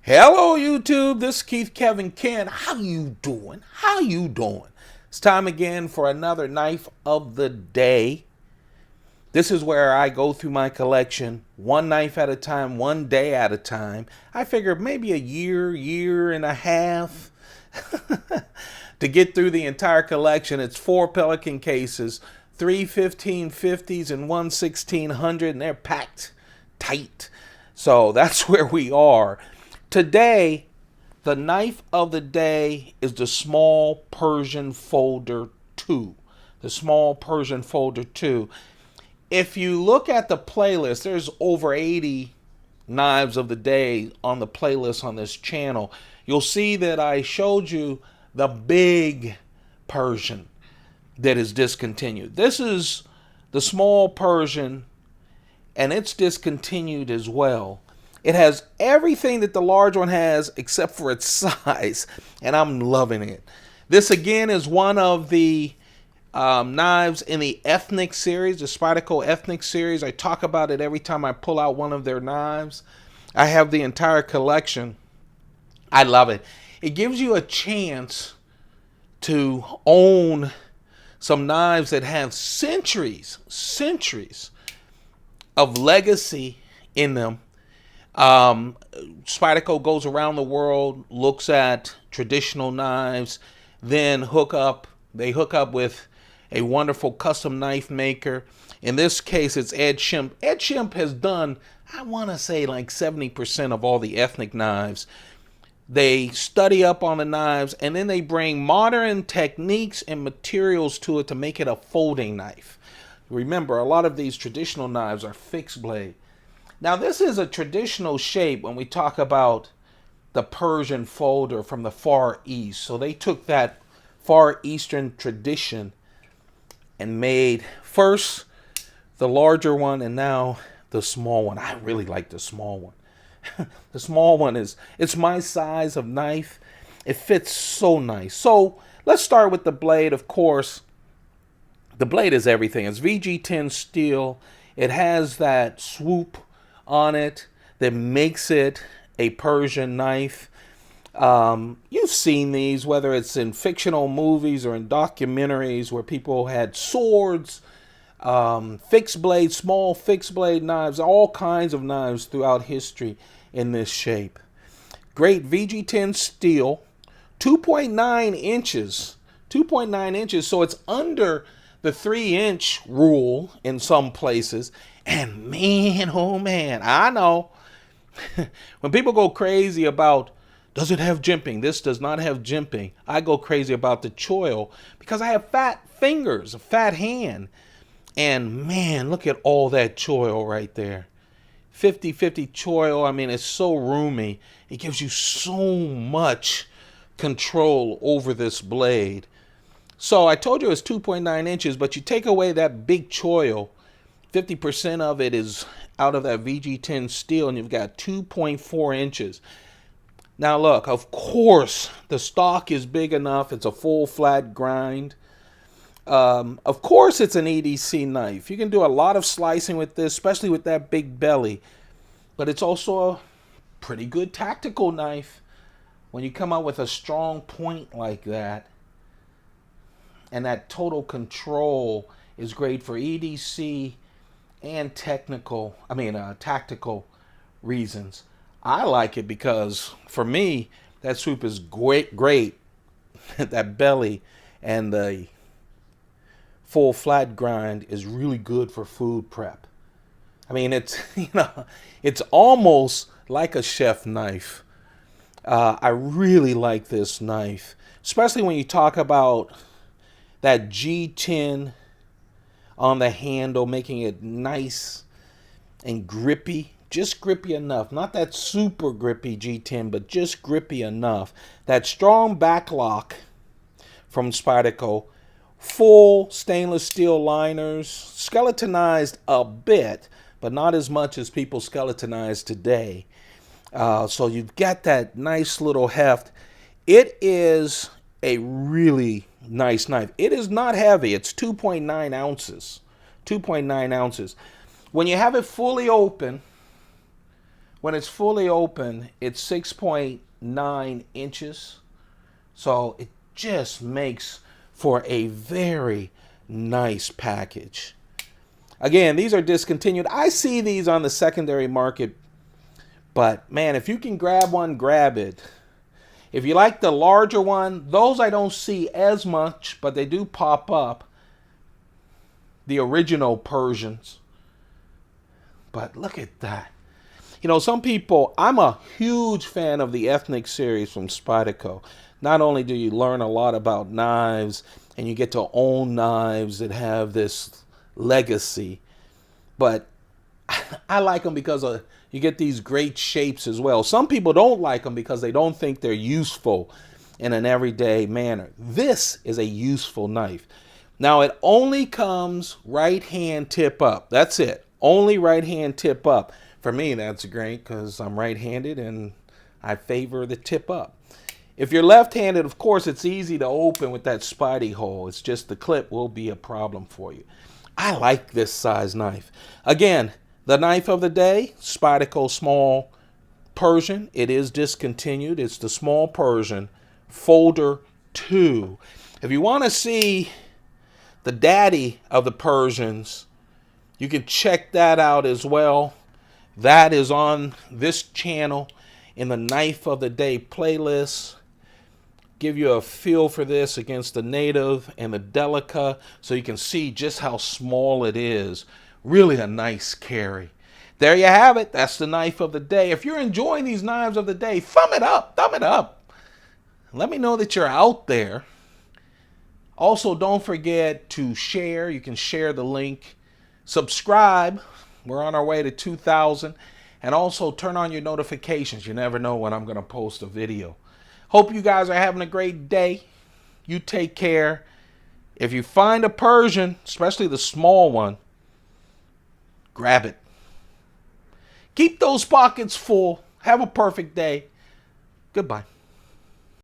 Hello YouTube, this is Keith Kevin Ken. How you doing? How you doing? It's time again for another knife of the day. This is where I go through my collection one knife at a time, one day at a time. I figured maybe a year and a half to get through the entire collection. It's 4 Pelican cases, 3 1550s and 1 1600, and they're packed tight. So that's where we are. Today, the knife of the day is the small Persian folder 2. The small Persian folder 2. If you look at the playlist, there's over 80 knives of the day on the playlist on this channel. You'll see that I showed you the big Persian that is discontinued. This is the small Persian, and it's discontinued as well. It has everything that the large one has except for its size, and I'm loving it. This again is one of the knives in the Ethnic series, the Spyderco Ethnic series. I talk about it every time I pull out one of their knives. I have the entire collection. I love it. It gives you a chance to own some knives that have centuries of legacy in them. Spyderco goes around the world, looks at traditional knives, then they hook up with a wonderful custom knife maker. In this case, it's Ed Shimp. Ed Shimp has done, I want to say, like 70% of all the ethnic knives. They study up on the knives, and then they bring modern techniques and materials to it to make it a folding knife. Remember, a lot of these traditional knives are fixed blade. Now, this is a traditional shape when we talk about the Persian folder from the Far East. So they took that Far Eastern tradition and made first the larger one and now the small one. I really like the small one. The small one it's my size of knife. It fits so nice. So let's start with the blade. Of course, the blade is everything. It's VG10 steel. It has that swoop on it that makes it a Persian knife. You've seen these, whether it's in fictional movies or in documentaries where people had swords, fixed blade, small fixed blade knives, all kinds of knives throughout history in this shape. Great VG10 steel, 2.9 inches, 2.9 inches, so it's under the 3-inch rule in some places. And man, oh man, I know when people go crazy about, does it have jimping? This does not have jimping. I go crazy about the choil because I have fat fingers, a fat hand. And man, look at all that choil right there. 50-50 choil. I mean, it's so roomy. It gives you so much control over this blade. So I told you it's 2.9 inches, but you take away that big choil, 50% of it is out of that VG10 steel, and you've got 2.4 inches. Now look, of course, the stock is big enough. It's a full flat grind. Of course, it's an EDC knife. You can do a lot of slicing with this, especially with that big belly. But it's also a pretty good tactical knife when you come out with a strong point like that. And that total control is great for EDC and tactical reasons. I like it because for me, that swoop is great. That belly and the full flat grind is really good for food prep. I mean, it's it's almost like a chef knife. I really like this knife, especially when you talk about that G10 on the handle, making it nice and grippy, just grippy enough. Not that super grippy G10, but just grippy enough. That strong back lock from Spyderco, full stainless steel liners, skeletonized a bit, but not as much as people skeletonize today. So you've got that nice little heft. It is a really nice knife. It is not heavy. It's 2.9 ounces. 2.9 ounces. When you have it fully open, When it's fully open, it's 6.9 inches. So it just makes for a very nice package. Again, these are discontinued. I see these on the secondary market, but man, if you can grab one, grab it. If you like the larger one, those I don't see as much, but they do pop up. The original Persians. But look at that. You know, some people, I'm a huge fan of the ethnic series from Spyderco. Not only do you learn a lot about knives and you get to own knives that have this legacy, but I like them because you get these great shapes as well. Some people don't like them because they don't think they're useful in an everyday manner. This is a useful knife. Now, it only comes right hand tip up. That's it. Only right hand tip up. For me, that's great because I'm right-handed and I favor the tip up. If you're left-handed, of course, it's easy to open with that Spidey hole. It's just the clip will be a problem for you. I like this size knife. Again, the knife of the day, Spyderco Small Persian. It is discontinued. It's the Small Persian Folder 2. If you want to see the daddy of the Persians, you can check that out as well. That is on this channel in the Knife of the Day playlist. Give you a feel for this against the Native and the Delica so you can see just how small it is. Really a nice carry. There you have it. That's the Knife of the Day. If you're enjoying these knives of the day, thumb it up. Thumb it up. Let me know that you're out there. Also, don't forget to share. You can share the link. Subscribe. We're on our way to 2,000. And also turn on your notifications. You never know when I'm going to post a video. Hope you guys are having a great day. You take care. If you find a Persian, especially the small one, grab it. Keep those pockets full. Have a perfect day. Goodbye.